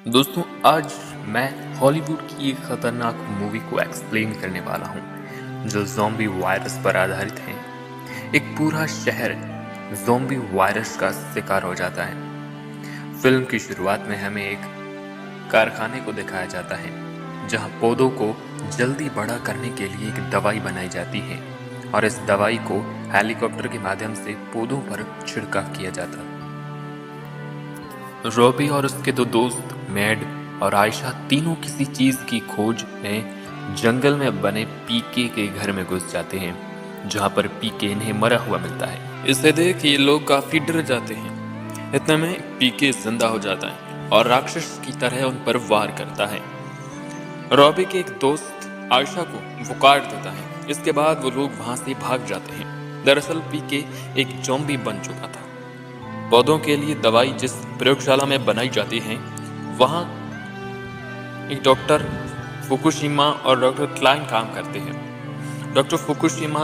दोस्तों, आज मैं हॉलीवुड की एक खतरनाक मूवी को एक्सप्लेन करने वाला हूँ जो ज़ॉम्बी वायरस पर आधारित है। एक पूरा शहर ज़ॉम्बी वायरस का शिकार हो जाता है। फिल्म की शुरुआत में हमें एक कारखाने को दिखाया जाता है जहाँ पौधों को जल्दी बड़ा करने के लिए एक दवाई बनाई जाती है और इस दवाई को हेलीकॉप्टर के माध्यम से पौधों पर छिड़काव किया जाता है। रॉबी और उसके दो दोस्त मैड और आयशा तीनों किसी चीज की खोज में जंगल में बने पीके के घर में घुस जाते हैं जहां पर पीके इन्हें मरा हुआ मिलता है। इसे देख ये लोग काफी डर जाते हैं। इतने में पीके जिंदा हो जाता है और राक्षस की तरह उन पर वार करता है। रॉबी के एक दोस्त आयशा को वो काट देता है। इसके बाद वो लोग वहां से भाग जाते हैं। दरअसल पीके एक ज़ॉम्बी बन चुका था। पौधों के लिए दवाई जिस प्रयोगशाला में बनाई जाती है वहां एक डॉक्टर फुकुशिमा और डॉक्टर क्लाइन काम करते हैं। डॉक्टर फुकुशिमा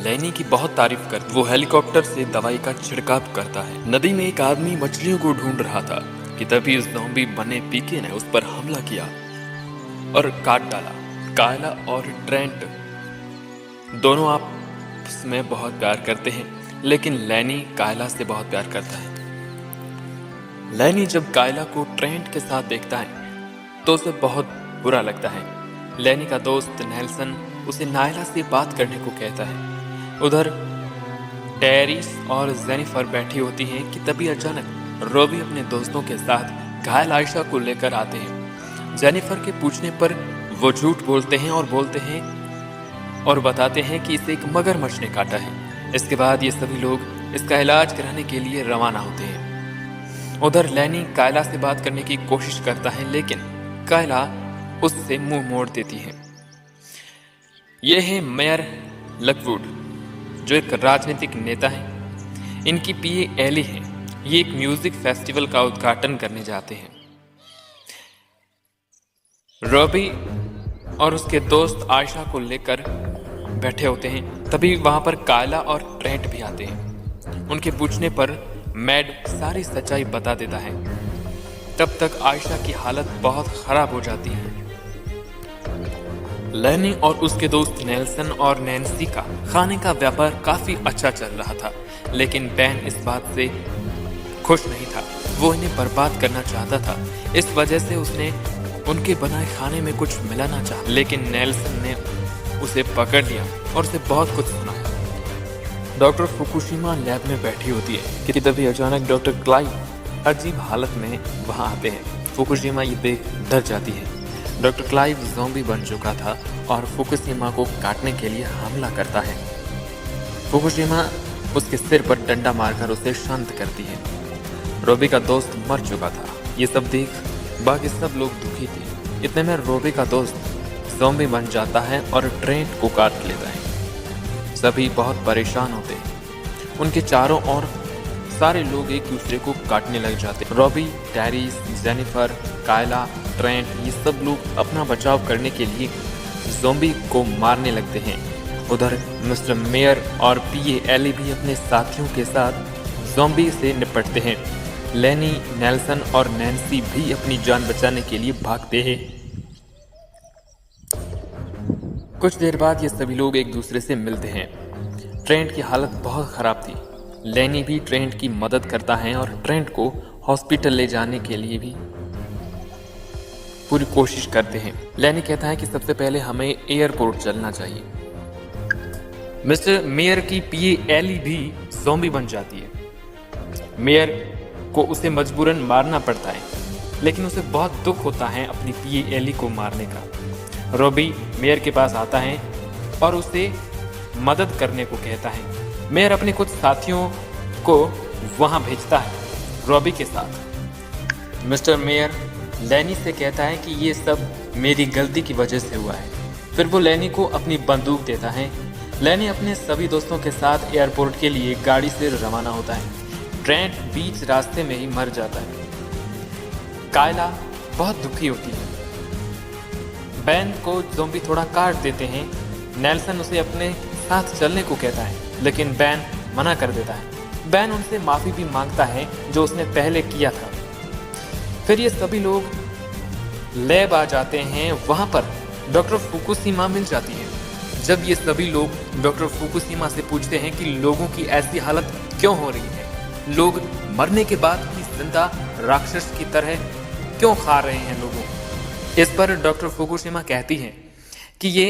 लेनी की बहुत तारीफ करते। वो हेलीकॉप्टर से दवाई का छिड़काव करता है। नदी में एक आदमी मछलियों को ढूंढ रहा था कि तभी उस ज़ॉम्बी बने पीके ने उस पर हमला किया और काट डाला। कायला और ट्रेंट दोनों आपस में बहुत प्यार करते हैं, लेकिन लैनी कायला से बहुत प्यार करता है। लैनी जब कायला को ट्रेंट के साथ देखता है तो उसे बहुत बुरा लगता है। लैनी का दोस्त नेल्सन उसे नायला से बात करने को कहता है। उधर टेरिस और जेनिफर बैठी होती हैं कि तभी अचानक रॉबी अपने दोस्तों के साथ घायल आयशा को लेकर आते हैं। जेनिफर के पूछने पर वो झूठ बोलते हैं और बताते हैं कि इसे एक मगरमच्छ ने काटा है। इसके बाद ये सभी लोग इसका इलाज कराने के लिए रवाना होते हैं। उधर लैनी कायला से बात करने की कोशिश करता है, लेकिन कायला उससे मुंह मोड़ देती है। ये है मेयर लकवुड, जो एक राजनीतिक नेता है। इनकी पीए एली है। ये एक म्यूजिक फेस्टिवल का उद्घाटन करने जाते हैं। रॉबी और उसके दोस्त आयशा को लेकर बैठे होते हैं। तभी वहां पर कायला और ट्रेंट भी आते हैं। उनके पूछने पर मैड सारी सच्चाई बता देता है। तब तक आयशा की हालत बहुत खराब हो जाती है। लैनी और उसके दोस्त नेल्सन और नैन्सी का खाने का व्यापार काफी अच्छा चल रहा था, लेकिन बैन इस बात से खुश नहीं था। वो इन्हें बर्बाद करना चाहता था। इस वजह से उसने उनके बनाए खाने में कुछ मिलाना चाहा, लेकिन नेल्सन ने उसे पकड़ लिया और उसे बहुत कुछ सुनाया। डॉक्टर फुकुशिमा लैब में बैठी होती है कि तभी अचानक डॉक्टर क्लाइव अजीब हालत में वहां आते हैं। फुकुशिमा ये देख डर जाती है। डॉक्टर क्लाइव ज़ॉम्बी बन चुका था और फुकुशिमा को काटने के लिए हमला करता है। फुकुशिमा उसके सिर पर डंडा मारकर उसे शांत करती है। रॉबी का दोस्त मर चुका था। ये सब देख बाकी सब लोग दुखी थे। इतने में रॉबी का दोस्त ज़ॉम्बी बन जाता है और ट्रेंट को काट लेता है। सभी बहुत परेशान होते हैं। उनके चारों ओर सारे लोग एक दूसरे को काटने लग जाते हैं। Robbie, Terris, Jennifer, Kayla, Trent ये सब लोग अपना बचाव करने के लिए ज़ॉम्बी को मारने लगते हैं। उधर मिस्टर मेयर और पीए एली भी अपने साथियों के साथ ज़ॉम्बी से निपटते हैं। लैनी, नेल्सन और नैन्सी भी अपनी जान बचाने के लिए भागते हैं। कुछ देर बाद ये सभी लोग एक दूसरे से मिलते हैं। ट्रेंट की हालत बहुत खराब थी। लैनी भी ट्रेंट की मदद करता है और ट्रेंट को हॉस्पिटल ले जाने के लिए भी पूरी कोशिश करते हैं। लैनी कहता है कि सबसे पहले हमें एयरपोर्ट चलना चाहिए। मिस्टर मेयर की पीए एली भी ज़ॉम्बी बन जाती है। मेयर को उसे मजबूरन मारना पड़ता है, लेकिन उसे बहुत दुख होता है अपनी पीए एली को मारने का। रॉबी मेयर के पास आता है और उसे मदद करने को कहता है। मेयर अपने कुछ साथियों को वहां भेजता है रॉबी के साथ। मिस्टर मेयर लैनी से कहता है कि ये सब मेरी गलती की वजह से हुआ है। फिर वो लैनी को अपनी बंदूक देता है। लैनी अपने सभी दोस्तों के साथ एयरपोर्ट के लिए गाड़ी से रवाना होता है। ट्रेंट बीच रास्ते में ही मर जाता है। कायला बहुत दुखी होती है। बैन को ज़ॉम्बी थोड़ा काट देते हैं। नेल्सन उसे अपने साथ चलने को कहता है, लेकिन बैन मना कर देता है। बैन उनसे माफ़ी भी मांगता है जो उसने पहले किया था। फिर ये सभी लोग लैब आ जाते हैं। वहाँ पर डॉक्टर फुकुशिमा मिल जाती है। जब ये सभी लोग डॉक्टर फुकुशिमा से पूछते हैं कि लोगों की ऐसी हालत क्यों हो रही है, लोग मरने के बाद भी जिंदा राक्षस की तरह क्यों खा रहे हैं लोगों, इस पर डॉक्टर फुकुशिमा कहती हैं कि ये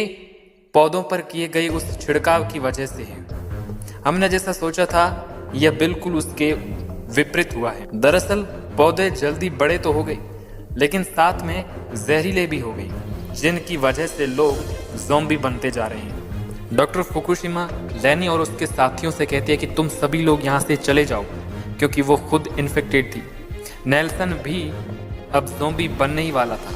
पौधों पर किए गए उस छिड़काव की वजह से है। हमने जैसा सोचा था यह बिल्कुल उसके विपरीत हुआ है। दरअसल पौधे जल्दी बड़े तो हो गए, लेकिन साथ में जहरीले भी हो गए, जिनकी वजह से लोग ज़ॉम्बी बनते जा रहे हैं। डॉक्टर फुकुशिमा लैनी और उसके साथियों से कहती है कि तुम सभी लोग यहाँ से चले जाओ, क्योंकि वो खुद इन्फेक्टेड थी। नेल्सन भी अब ज़ॉम्बी बनने ही वाला था।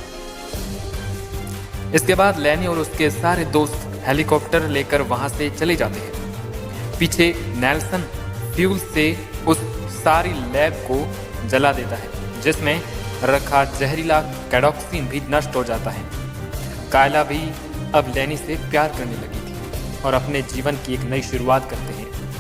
इसके बाद लैनी और उसके सारे दोस्त हेलीकॉप्टर लेकर वहां से चले जाते हैं। पीछे नेल्सन फ्यूल से उस सारी लैब को जला देता है, जिसमें रखा जहरीला कैडॉक्सिन भी नष्ट हो जाता है। कायला भी अब लैनी से प्यार करने लगी थी और अपने जीवन की एक नई शुरुआत करते हैं।